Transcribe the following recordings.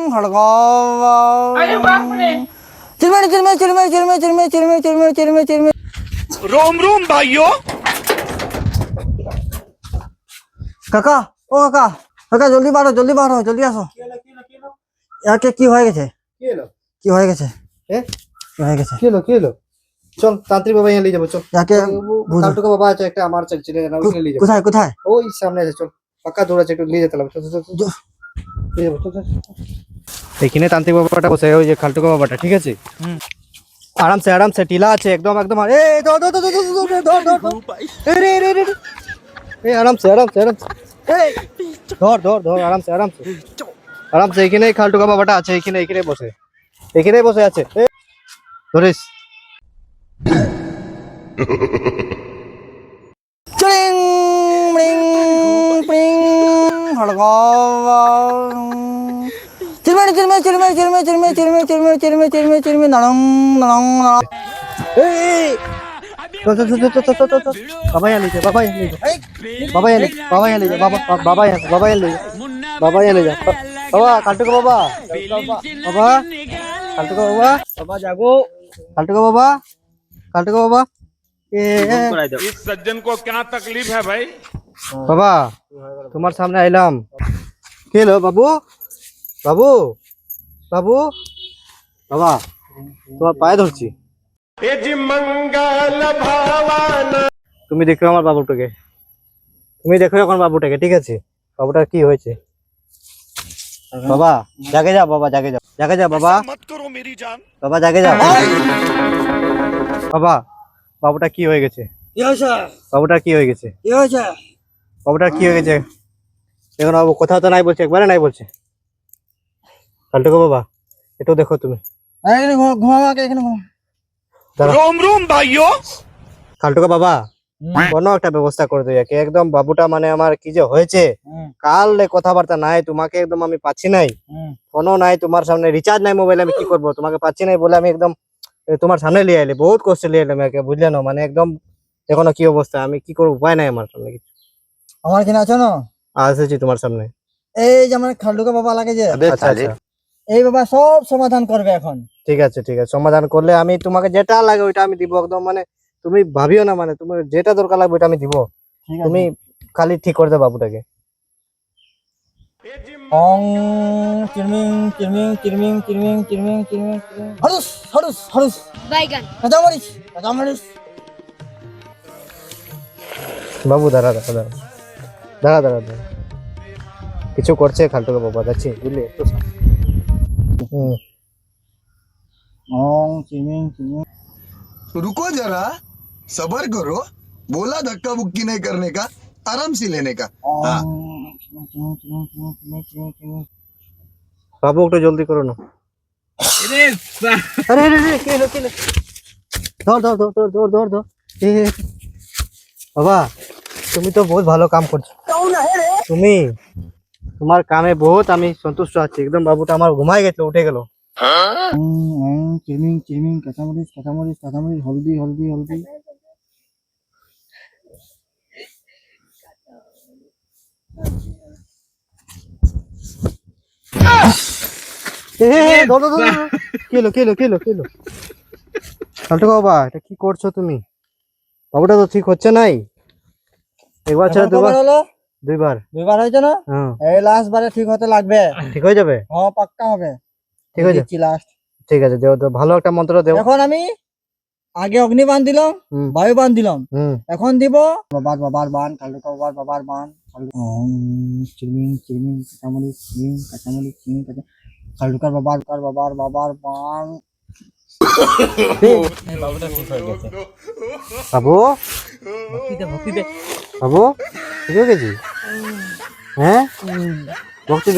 अरे बाप रे चिरमिर चिरमिर चिरमिर चिरमिर चिरमिर चिरमिर चिरमिर चिरमिर चिरमिर रोम रोम भाइयों কাকা ও কাকা কাকা জলদি বাড়ো জলদি আসো ইয়াকে কি হয়ে গেছে কি হয়ে গেছে কি হয়ে গেছে কি হলো চল তান্ত্রিক বাবা নিয়ে যাবো চল ইয়াকে কালটুকো বাবা আছে একটা আমার চলছিল না ওই নিয়ে যাবো কোথায় কোথায় ওই সামনে আছে চল পাকা দৌড়াচ্ছে একটু নিয়ে যেতে লাগবে চল নিয়ে যাবো চল এখানে তান্ত্রিক বাবাটা বসে ওই যে খালটুকো বাবাটা ঠিক আছে আরাম সে টিলা আছে একদম এ ধর এ আরাম সে এই ধর আরাম সে এখানে খালটুকো বাবাটা আছে এখানে বসে আছে ধরিস চিং রিং প্রিং চিরমির চিরমির চিরমির চিরমির চিরমির চিরমির চিরমির চিরমির চিরমির চিরমির নরং নরং এই বাবা এনে যা বাবা কালটুকো বাবা জাগো কালটুকো বাবা इस सज्जन को क्या तकलीफ है भाई বাবা তোমার সামনে আইলাম কি হলো বাবু বাবা তোমার পায়ে ধরছি मंगल भावाना তুমি দেখো আমার বাবুটাকে এখন বাবুটাকে ঠিক আছে বাবুটার কি হয়েছে বাবা জাগে যা বাবা मत करो मेरी जान বাবা জাগে যা বাবা বাবুটা কি হয়ে গেছে বাবুটার কি হয়ে গেছে এখন বাবু কোথাও তো নাই বলছে একবারে নাই বলছে কালটুকো বাবা একটু দেখো তুমি रोम रोम भाइयों কালটুকো বাবা কোনো একটা ব্যবস্থা করে দিও একে একদম বাবুটা মানে আমার কি যে হয়েছে কাল কথাবার্তা নাই তোমাকে একদম আমি পাচ্ছি নাই ফোনও নাই তোমার সামনে রিচার্জ নাই মোবাইলে আমি কি করবো তোমাকে পাচ্ছি নাই বলে আমি একদম তোমার সামনে লিয়ে আইলে বহুত কষ্ট লিয়ে এলাম একে বুঝলে না মানে একদম এখনো কি অবস্থা আমি কি করবো উপায় নাই আমার সামনে কিছু আমার এখানে আছো না আসেছি তোমার সামনে এই যে আমার খালটুকো বাবা লাগে যে আচ্ছা এই বাবা সব সমাধান করবে এখন ঠিক আছে সমাধান করলে আমি তোমাকে যেটা লাগে ওইটা আমি দিব একদম মানে তুমি ভাবিও না মানে তুমি যেটা দরকার লাগবে ওইটা আমি দিব তুমি খালি ঠিক করে দাও বাবুটাকে ওং চিরমিং চিরমিং চিরমিং চিরমিং চিরমিং চিরমিং হরুস কাঁচামরিচ বাবু দাঁড়া কিছু করছে খালটুকো বাবা যাচ্ছি বুঝলি একটু ওং চিরমিং চিরমিং रुको जरा सबर करो बोला धक्का बुक्की नहीं करने का आराम से लेने का हाँ। বাবু একটু জলদি করো না আরে কি হলো ধর বাবা তুমি তো বহুত ভালো কাম করছো তোমার কামে বহুত আমি সন্তুষ্ট আছি একদম বাবুটা আমার ঘুমাই গেছিল উঠে গেল চিরমিং চিরমিং কাঁচামরিচ হলদি কি হলো কালটুকো বাবা এটা কি করছো তুমি বাবুটা তো ঠিক হচ্ছে নাই একবার ছেড়ে দুইবার হয়েছে না এই লাস্ট বারে ঠিক হতে লাগবে ঠিক হয়ে যাবে হ্যাঁ পাক্কা হবে ঠিক হয়ে যাবে লাস্ট ঠিক আছে দেও তো ভালো একটা মন্ত্র দেও এখন আমি আগে অগ্নি বান দিলাম বায়ু বান দিলাম এখন দিব বাবার বান কালটুকো বাবার বান ওম চিরমিং কাঁচামরিচ কালটুকো বাবার বান বাবু বাবু ঠিক হয়ে গেছি হ্যাঁ ভক্তি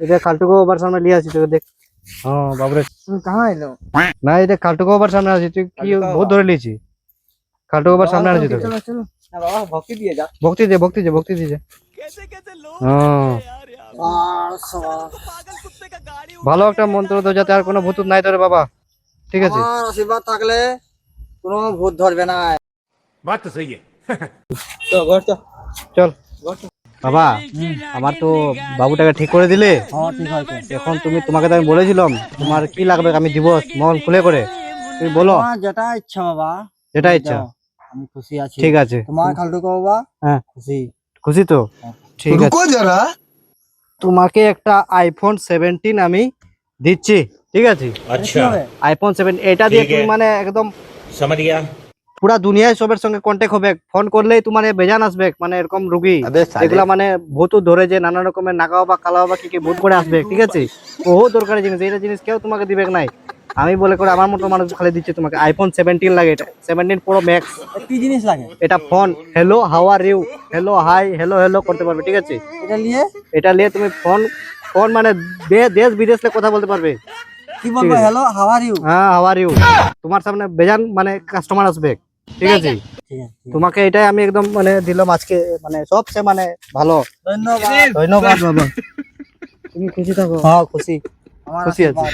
এটা কালটুকো বাবার সামনে লিয়ে আছি তোকে দেখ হ্যাঁ বাবুরে কাহা এলো না এটা কালটুকো বাবার সামনে আছি তুই কি বহুত ধরে লিয়েছি কালটুকো বাবার সামনে আছি তোকে চলো বাবা ভক্তি দিয়ে যা ভক্তি দে হ্যাঁ ভালো একটা মন্ত্র দাও যাতে আর কোনো ভূত নাই ধরে বাবা ঠিক আছে আমার আশীর্বাদ থাকলে কোনো ভূত ধরবে না बात तो सही है তো ঘর চল বাবা আমার তো বাবুটাকে ঠিক করে দিলে, হ্যাঁ ঠিক আছে। এখন তোমাকে তো আমি বলেছিলাম তোমার কি লাগবে আমি দিব মন খুলে করে, তুমি বলো তোমার যেটা ইচ্ছা বাবা, যেটা তুমি ইচ্ছা। দাও, আমি খুশি আছি। ঠিক আছে, তোমার খালটুকু বাবা হ্যাঁ খুশি। খুশি তো? ঠিক আছে, रुको जरा তোমাকে একটা আইফোন 17 আমি দিচ্ছি, ঠিক আছে? কি হবে? আইফোন 7 এটা দিয়ে তুমি মানে একদম समझ गया পুরা দুনিয়ায় সবার সঙ্গে কন্ট্যাক্ট হবে, ফোন করলেই তোমার বেজান আসবে, মানে এরকম রুগী এগুলা মানে ভূত ধরে যে নানা রকমের নাগাও বা কালাও বা কি ভূত করে আসবে, ঠিক আছে? বহু দরকারি জিনিস, এটা জিনিস কেউ তোমাকে দিবে নাই, আমি বলে করে আমার মতো মানুষ খালি দিচ্ছে তোমাকে। আইফোন 17 লাগে, এটা 17 প্রো ম্যাক্স। কি জিনিস লাগে এটা phone hello how are you, hello hi hello hello করতে পারবে, ঠিক আছে? এটা নিয়ে? এটা নিয়ে তুমি ফোন ফোন মানে দেশ বিদেশে কথা বলতে পারবে। কি বলবো? Hello how are you? হ্যাঁ হাউ আর ইউ, তোমার সামনে বেজান মানে কাস্টমার আসবে, ঠিক আছে? ঠিক আছে। তোমাকে এটাই আমি একদম মানে দিলাম আজকে, মানে সবচেয়ে মানে ভালো। ধন্যবাদ। ধন্যবাদ বাবা, তুমি খুশি থাকো। হ্যাঁ খুশি। আমার খুশি আছি। আশীর্বাদ।